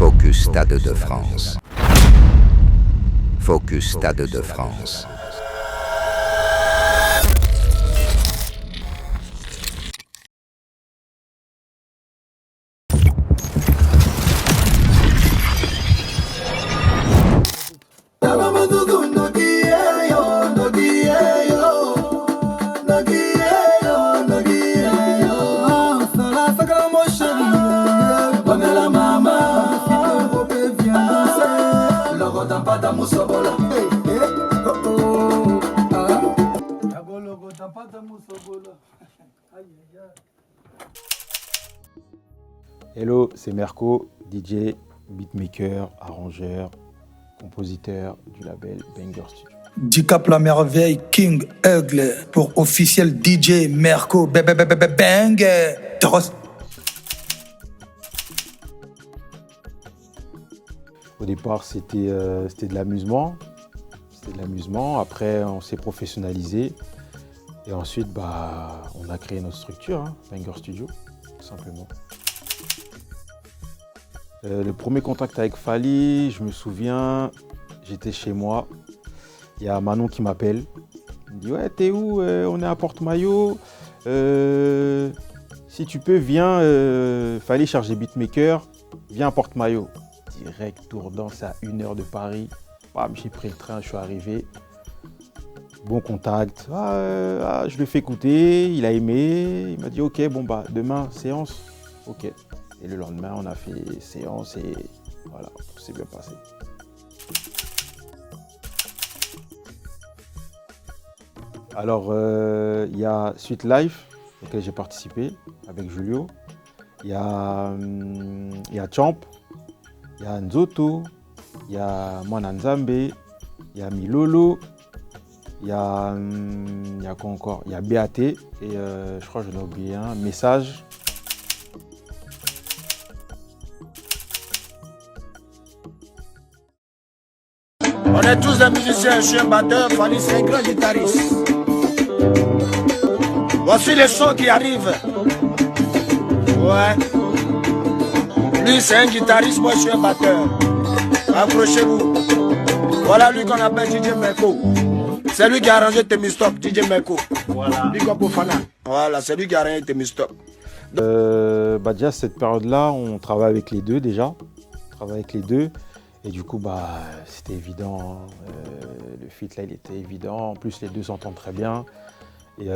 Focus Stade de France. Focus Stade de France. Hello, c'est Merco, DJ, beatmaker, arrangeur, compositeur du label Banger Studio. Dicap la merveille, King Aigle, pour officiel DJ Merco, Banger. Au départ, c'était de l'amusement. Après, on s'est professionnalisé. Et ensuite, on a créé notre structure, Banger Studio, tout simplement. Le premier contact avec Fally, je me souviens, j'étais chez moi. Il y a Manon qui m'appelle. Il me dit « Ouais, t'es où? On est à Porte-Maillot. Si tu peux, viens. Fally charge des beatmakers. Viens à Porte-Maillot. » Direct, tour danse à 1 heure de Paris. Bam, j'ai pris le train, je suis arrivé. Bon contact. Je lui ai fait écouter, il a aimé. Il m'a dit « Ok, demain, séance. » Ok. Et le lendemain, on a fait séance et voilà, tout s'est bien passé. Alors, il y a Suite Life, auquel j'ai participé avec Julio. Il y a Champ, il y a Nzoto, il y a Mwana Nzambe, il y a Milolo, il y a quoi encore? Il y a BAT et je crois que j'en ai oublié un, Message. On est tous des musiciens, je suis un batteur, Fally c'est un grand guitariste. Voici les sons qui arrivent. Ouais. Lui c'est un guitariste, moi je suis un batteur. Accrochez-vous. Voilà lui qu'on appelle DJ Merco. C'est lui qui a arrangé Temistop, DJ Merco. Voilà. Big up au Fana. Voilà, c'est lui qui a arrangé Temistop. Déjà cette période-là, on travaille avec les deux déjà. Et du coup, c'était évident, le feat là, il était évident. En plus, les deux s'entendent très bien. Et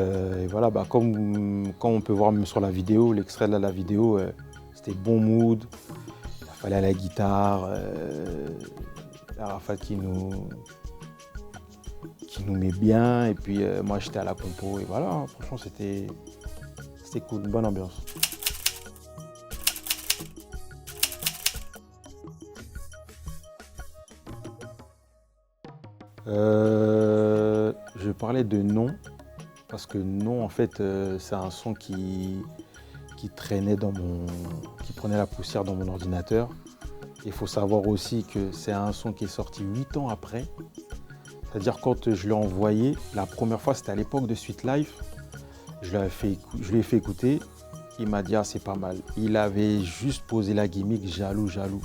voilà, comme on peut voir même sur la vidéo, l'extrait de la vidéo, c'était bon mood. Il fallait à la guitare, Arafat qui nous met bien. Et puis moi, j'étais à la compo. Et voilà, franchement, c'était cool, une bonne ambiance. Je parlais de Non, parce que Non, en fait, c'est un son qui traînait qui prenait la poussière dans mon ordinateur. Il faut savoir aussi que c'est un son qui est sorti 8 ans après. C'est-à-dire quand je l'ai envoyé, la première fois, c'était à l'époque de Suite Life. Je lui ai fait écouter. Il m'a dit « Ah, c'est pas mal ». Il avait juste posé la gimmick « Jaloux, jaloux ».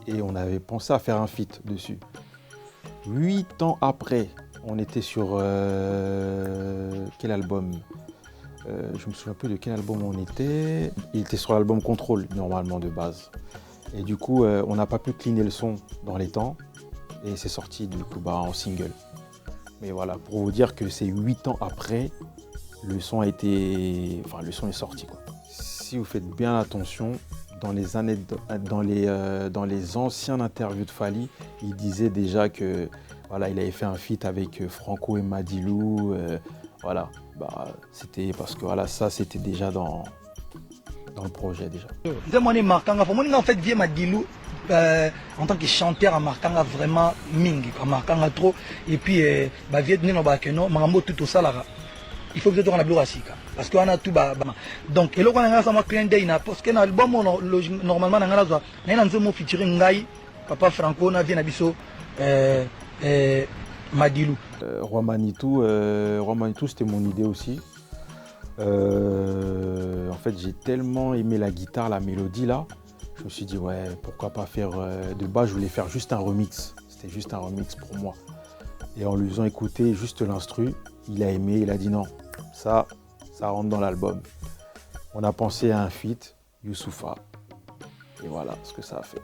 Et on avait pensé à faire un feat dessus. 8 ans après, on était sur quel album? Je me souviens plus de quel album on était. Il était sur l'album Contrôle, normalement, de base. Et du coup, on n'a pas pu cleaner le son dans les temps. Et c'est sorti, du coup, en single. Mais voilà, pour vous dire que c'est 8 ans après, le son est sorti, quoi. Si vous faites bien attention, dans les anciennes interviews de Fally, il disait déjà que voilà, il avait fait un feat avec Franco et Madilou. C'était parce que voilà, ça c'était déjà dans le projet déjà. Moi, en fait, vieux Madilou, en tant que chanteur, à Markanga vraiment ming, à Markanga trop. Et puis, vieux Nino Bakeno, Marambo tout ça là. Il faut que tu aies la blouse parce qu'on a tout donc et là on a ça clin d'œil parce que l'album normalement on a un featuring Ngai Papa Franco na vient abisso Madilou. Roi Manitou, c'était mon idée aussi. En fait, j'ai tellement aimé la guitare, la mélodie là. Je me suis dit, ouais, pourquoi pas faire... de base, je voulais faire juste un remix. C'était juste un remix pour moi. Et en lui faisant écouter juste l'instru, il a aimé, il a dit non, ça rentre dans l'album. On a pensé à un feat, Youssoupha. Et voilà ce que ça a fait.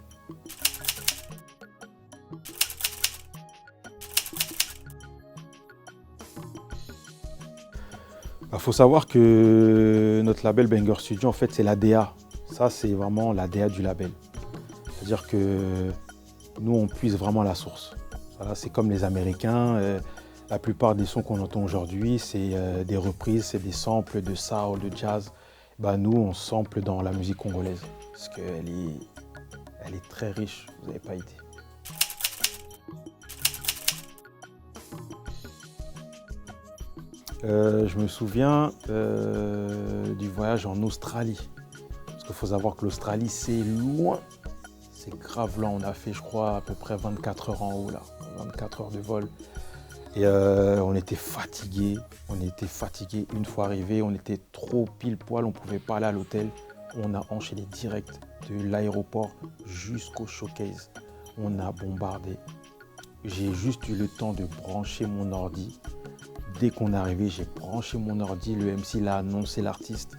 Il faut savoir que notre label Banger Studio, en fait, c'est l'ADA. Ça, c'est vraiment l'ADA du label. C'est-à-dire que nous, on puise vraiment la source. Voilà, c'est comme les Américains. La plupart des sons qu'on entend aujourd'hui, c'est des reprises, c'est des samples de soul, de jazz. Bah, nous, on sample dans la musique congolaise. Parce qu'elle est très riche, vous n'avez pas idée. Je me souviens du voyage en Australie. Parce qu'il faut savoir que l'Australie, c'est loin. C'est grave loin. On a fait, je crois, à peu près 24 heures en haut, là. 24 heures de vol. Et on était fatigués. Une fois arrivés, on était trop pile poil. On ne pouvait pas aller à l'hôtel. On a enchaîné direct de l'aéroport jusqu'au showcase. On a bombardé. J'ai juste eu le temps de brancher mon ordi. Dès qu'on est arrivé, j'ai branché mon ordi, le MC l'a annoncé l'artiste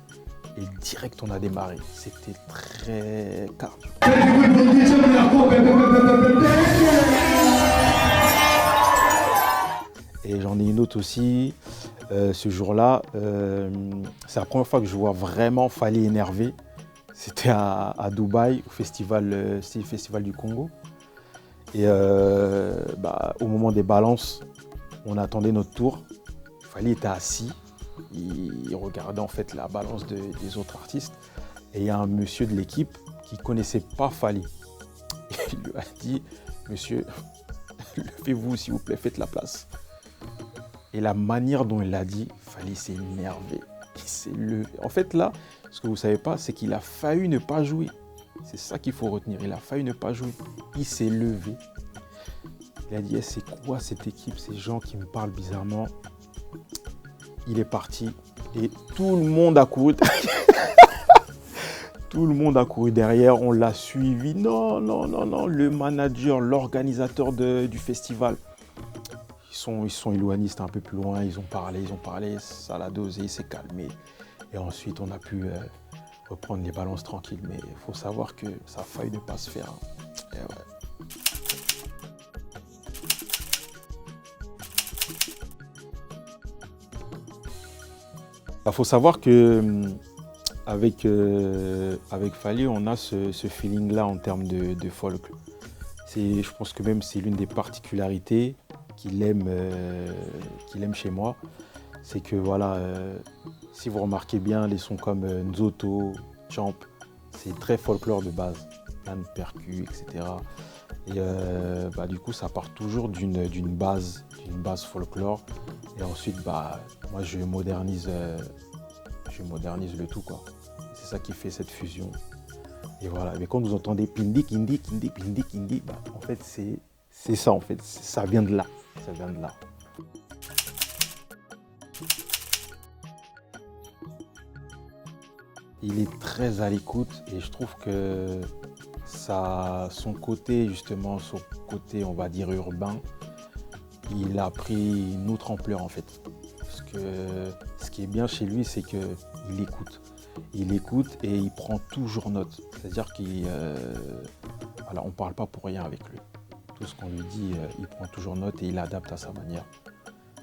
et direct on a démarré. C'était très cardio. Et j'en ai une autre aussi. Ce jour-là, c'est la première fois que je vois vraiment Fally énervé. C'était à Dubaï, au festival du Congo. Et au moment des balances, on attendait notre tour. Fally était assis, il regardait en fait la balance des autres artistes et il y a un monsieur de l'équipe qui ne connaissait pas Fally. Il lui a dit, monsieur, levez-vous s'il vous plaît, faites la place. Et la manière dont il l'a dit, Fally s'est énervé, il s'est levé. En fait là, ce que vous ne savez pas, c'est qu'il a failli ne pas jouer. C'est ça qu'il faut retenir, il a failli ne pas jouer. Il s'est levé. Il a dit, c'est quoi cette équipe, ces gens qui me parlent bizarrement? Il est parti et tout le monde a couru derrière. Tout le monde a couru derrière, on l'a suivi. Non, le manager, l'organisateur du festival. Ils sont éloignés, c'était un peu plus loin, ils ont parlé, ça l'a dosé, il s'est calmé. Et ensuite, on a pu reprendre les balances tranquilles. Mais il faut savoir que ça a failli ne pas se faire. Et ouais. Il faut savoir que avec Fally, on a ce feeling-là en termes de folk. Je pense que même c'est l'une des particularités qu'il aime chez moi. C'est que voilà, si vous remarquez bien, les sons comme Nzoto, Champ, c'est très folklore de base, plein de percus, etc. Et du coup, ça part toujours d'une base folklore. Et ensuite, moi, je modernise le tout, quoi. C'est ça qui fait cette fusion. Et voilà. Mais quand vous entendez Pindi, Kindi, en fait, c'est ça, en fait. Ça vient de là. Ça vient de là. Il est très à l'écoute et je trouve que son côté, on va dire urbain, il a pris une autre ampleur en fait. Parce que ce qui est bien chez lui, c'est qu'il écoute. Il écoute et il prend toujours note. C'est-à-dire qu'on ne parle pas pour rien avec lui. Tout ce qu'on lui dit, il prend toujours note et il adapte à sa manière.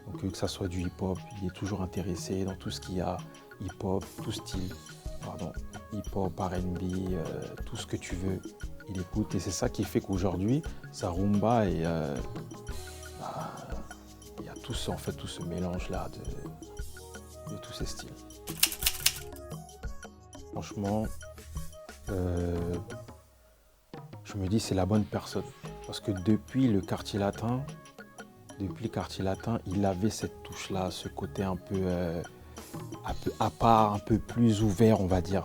Donc que ça soit du hip-hop, il est toujours intéressé dans tout ce qu'il y a, hip-hop, tout style, hip-hop, R&B, tout ce que tu veux, il écoute. Et c'est ça qui fait qu'aujourd'hui, sa rumba, il y a tout ce mélange-là de tous ces styles. Franchement, je me dis c'est la bonne personne. Parce que depuis le quartier latin, il avait cette touche-là, ce côté un peu à part, un peu plus ouvert, on va dire.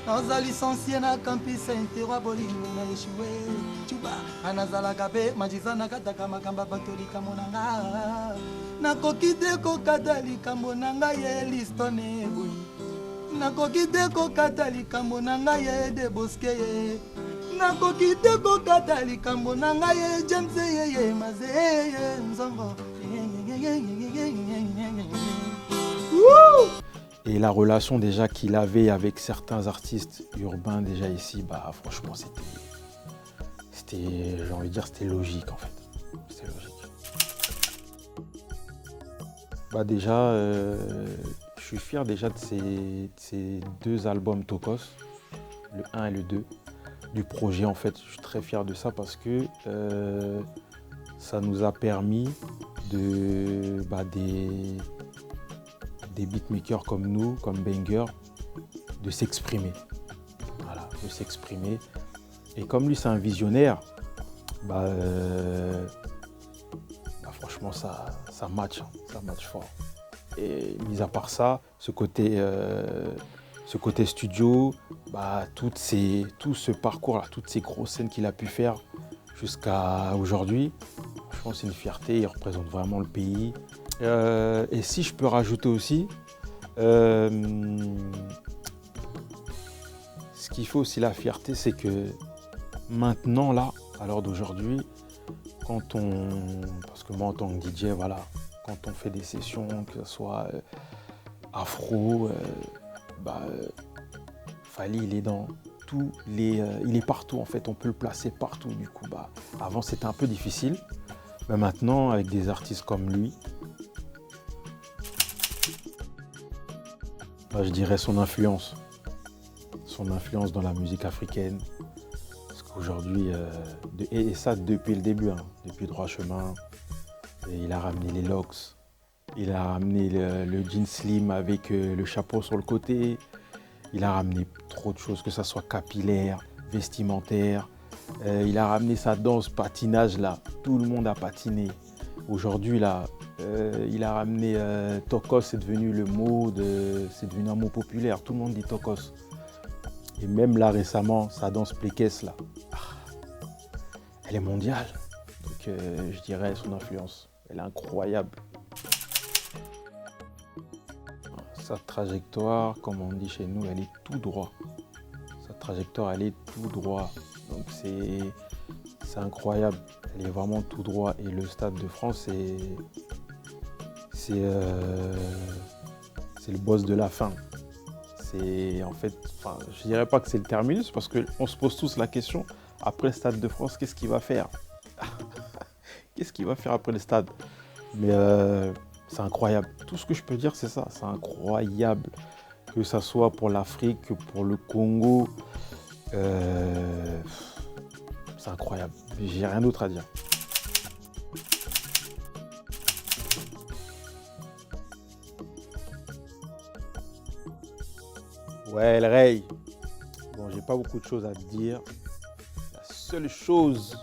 Naza licencié na campus interwa bolingo na échoué Chuba anazala kabe majizana kataka makamba batolika monanga nakoki te kokata likambo na ngai ye Liston eboyi nakoki te kokata likambo na ngai ye Deboske ye nakoki te kokata likambo na ngai ye James ye Maze ye Nzongo. Et la relation déjà qu'il avait avec certains artistes urbains déjà ici, bah franchement c'était, j'ai envie de dire, c'était logique en fait. C'était logique. Bah déjà, je suis fier déjà de ces deux albums Tokos, le 1 et le 2, du projet en fait. Je suis très fier de ça parce que ça nous a permis de des beatmakers comme nous, comme Banger, de s'exprimer. Voilà, de s'exprimer. Et comme lui c'est un visionnaire, franchement ça match fort. Et mis à part ça, ce côté studio, tout ce parcours-là, toutes ces grosses scènes qu'il a pu faire jusqu'à aujourd'hui, franchement c'est une fierté, il représente vraiment le pays. Et si je peux rajouter aussi, ce qui fait aussi la fierté, c'est que maintenant, là, à l'heure d'aujourd'hui, parce que moi en tant que DJ, voilà, quand on fait des sessions, que ce soit afro, Fally, il est dans tous les, il est partout en fait, on peut le placer partout du coup. Avant c'était un peu difficile, mais maintenant avec des artistes comme lui, je dirais son influence dans la musique africaine. Parce qu'aujourd'hui, et ça depuis le début, depuis Droit Chemin, et il a ramené les locks, il a ramené le jean slim avec le chapeau sur le côté, il a ramené trop de choses, que ça soit capillaire, vestimentaire, il a ramené sa danse, patinage là, tout le monde a patiné. Aujourd'hui là, il a ramené Tokos, c'est devenu c'est devenu un mot populaire, tout le monde dit Tokos. Et même là récemment, sa danse Plekes là, elle est mondiale. Donc je dirais son influence, elle est incroyable. Sa trajectoire, comme on dit chez nous, elle est tout droit. Sa trajectoire, elle est tout droit. Donc c'est incroyable, elle est vraiment tout droit. Et le Stade de France, c'est le boss de la fin. C'est en fait, je dirais pas que c'est le terminus parce qu'on se pose tous la question, après le Stade de France, qu'est-ce qu'il va faire? Qu'est-ce qu'il va faire après le stade? Mais c'est incroyable. Tout ce que je peux dire, c'est ça, c'est incroyable. Que ça soit pour l'Afrique, que pour le Congo, c'est incroyable. J'ai rien d'autre à dire. Ouais, El Rey. Bon, j'ai pas beaucoup de choses à te dire. La seule chose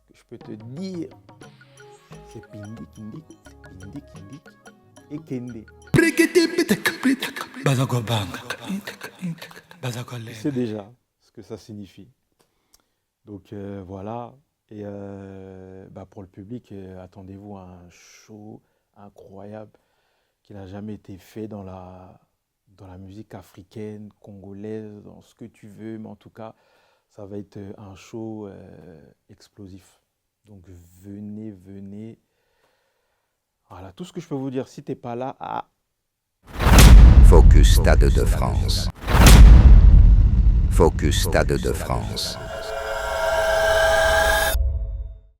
que je peux te dire, c'est Pindi, Kindi, Pindi, Kindi et Kende. Tu sais déjà ce que ça signifie. Donc voilà. Et pour le public, attendez-vous à un show incroyable qui n'a jamais été fait dans la musique africaine, congolaise, dans ce que tu veux, mais en tout cas, ça va être un show explosif. Donc venez. Voilà, tout ce que je peux vous dire, si t'es pas là, Focus Stade de France. Focus Stade de France.